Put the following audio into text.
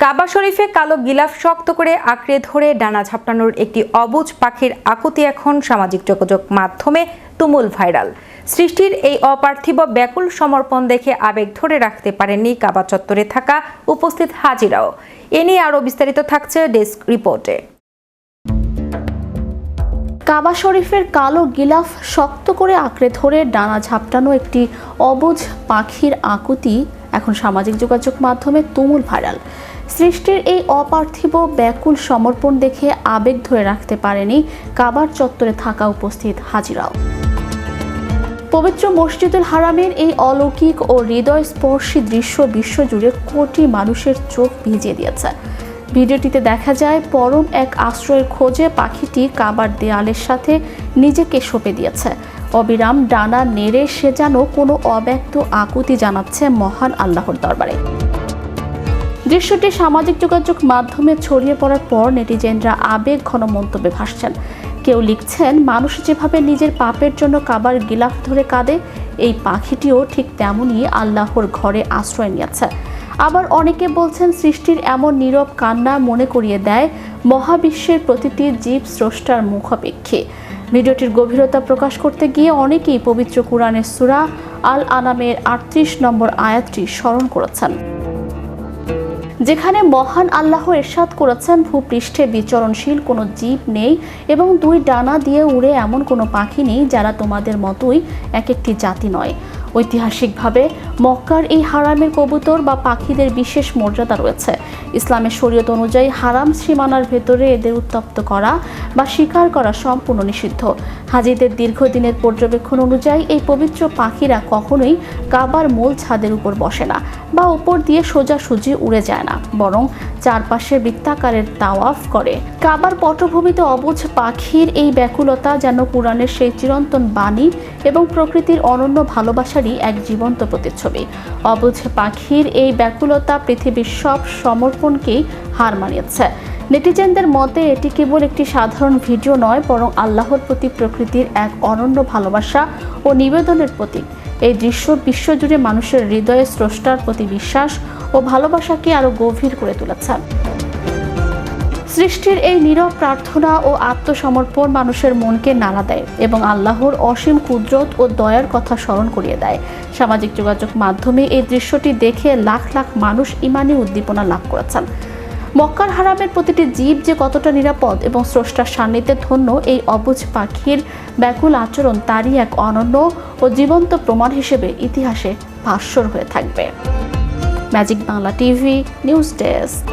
কাবা শরীফে কালো গিলাফ শক্ত করে আঁকড়ে ধরে ডানা ঝাপটানোর একটি অবুঝ পাখির আকুতি এখন সামাজিক যোগাযোগ মাধ্যমে তুমুল ভাইরাল। সৃষ্টির এই অপার্থিব ব্যাকুল সমর্পণ দেখে আবেগ ধরে রাখতে পারেননি কাবা চত্বরে থাকা উপস্থিত হাজিরাও। এ নিয়ে আরও বিস্তারিত থাকছে ডেস্ক রিপোর্টে। কাবা শরীফের কালো গিলাফ শক্ত করে আঁকড়ে ধরে ডানা ঝাপটানো একটি অবুঝ পাখির আকুতি এখন সামাজিক যোগাযোগ মাধ্যমে তুমুল ভাইরাল। সৃষ্টির এই অপার্থিব ব্যাকুল সমর্পণ দেখে আবেগ ধরে রাখতে পারেনি কাবার চত্বরে থাকা উপস্থিত হাজিরাও। পবিত্র মসজিদুল হারামের এই অলৌকিক ও হৃদয়স্পর্শী দৃশ্য বিশ্বজুড়ে কোটি মানুষের চোখ ভিজিয়ে দিয়েছে। ভিডিওটিতে দেখা যায় পরম এক আশ্রয়ের খোঁজে পাখিটি কাবার দেয়ালের সাথে নিজেকে সঁপে দিয়েছে। অবিরাম ডানা নেড়ে সে যেন কোনো অব্যক্ত আকুতি জানাচ্ছে মহান আল্লাহর দরবারে। দৃশ্যটি সামাজিক যোগাযোগ মাধ্যমে ছড়িয়ে পড়ার পর নেটিজেনরা আবেগ ঘন মন্তব্যে ভাসছেন। কেউ লিখছেন, মানুষ যেভাবে নিজের পাপের জন্য কাবার গিলাফ ধরে কাঁদে, এই পাখিটিও ঠিক তেমনই আল্লাহর ঘরে আশ্রয় নিয়েছে। আবার অনেকে বলছেন, সৃষ্টির এমন নীরব কান্না মনে করিয়ে দেয় মহাবিশ্বের প্রতিটি জীব স্রষ্টার মুখাপেক্ষী। ভিডিওটির গভীরতা প্রকাশ করতে গিয়ে অনেকেই পবিত্র কুরআনের সূরা আল আনামের ৩৮ নম্বর আয়াতটি স্মরণ করেছেন, যেখানে মহান আল্লাহ ইরশাদ করেছেন, ভূপৃষ্ঠে বিচরণশীল কোনো জীব নেই এবং দুই ডানা দিয়ে উড়ে এমন কোনো পাখি নেই যারা তোমাদের মতোই এক একটি জাতি নয়। ঐতিহাসিকভাবে মক্কার এই হারামের কবুতর বা পাখিদের বিশেষ মর্যাদা রয়েছে। ইসলামের শরীয়ত অনুযায়ী হারাম সীমানার ভেতরে এদের উত্তপ্ত করা বা শিকার করা সম্পূর্ণ নিষিদ্ধ। হাজিদের দীর্ঘদিনের পর্যবেক্ষণ অনুযায়ী এই পবিত্র পাখিরা কখনোই কাবার মূল ছাদের উপর বসে না বা উপর দিয়ে সোজাসুজি উড়ে যায় না, বরং চারপাশে বৃত্তাকারের তাওয়াফ করে। কাবার পটভূমিতে অবুঝ পাখির এই ব্যাকুলতা যেন কুরআনের সেই চিরন্তন বাণী এবং প্রকৃতির অনন্য ভালোবাসারই এক জীবন্ত প্রতিচ্ছবি। অবুঝ পাখির এই ব্যাকুলতা পৃথিবীর সব সমর্পণকেই হার মানিয়েছে। নেটিজেনদের মতে এটি কেবল একটি সাধারণ ভিডিও নয়, বরং আল্লাহর প্রতি প্রকৃতির এক অনন্য ভালোবাসা ও নিবেদনের প্রতীক। এই দৃশ্য বিশ্বজুড়ে মানুষের হৃদয়ে স্রষ্টার প্রতি বিশ্বাস ও ভালোবাসাকে আরও গভীর করে তুলেছে। সৃষ্টির এই নীরব প্রার্থনা ও আত্মসমর্পণ মানুষের মনকে নাড়া দেয় এবং আল্লাহর অসীম কুদরত ও দয়ার কথা স্মরণ করিয়ে দেয়। সামাজিক যোগাযোগ মাধ্যমে এই দৃশ্যটি দেখে লাখ লাখ মানুষ ঈমানি উদ্দীপনা লাভ করেছেন। মক্কার হারামের প্রতিটি জীব যে কতটা নিরাপদ এবং স্রষ্টার সান্নিধ্যে ধন্য, এই অবুঝ পাখির ব্যাকুল আচরণ তারই এক অনন্য ও জীবন্ত প্রমাণ হিসেবে ইতিহাসে ভাস্বর হয়ে থাকবে। Magic Bangla TV news desk.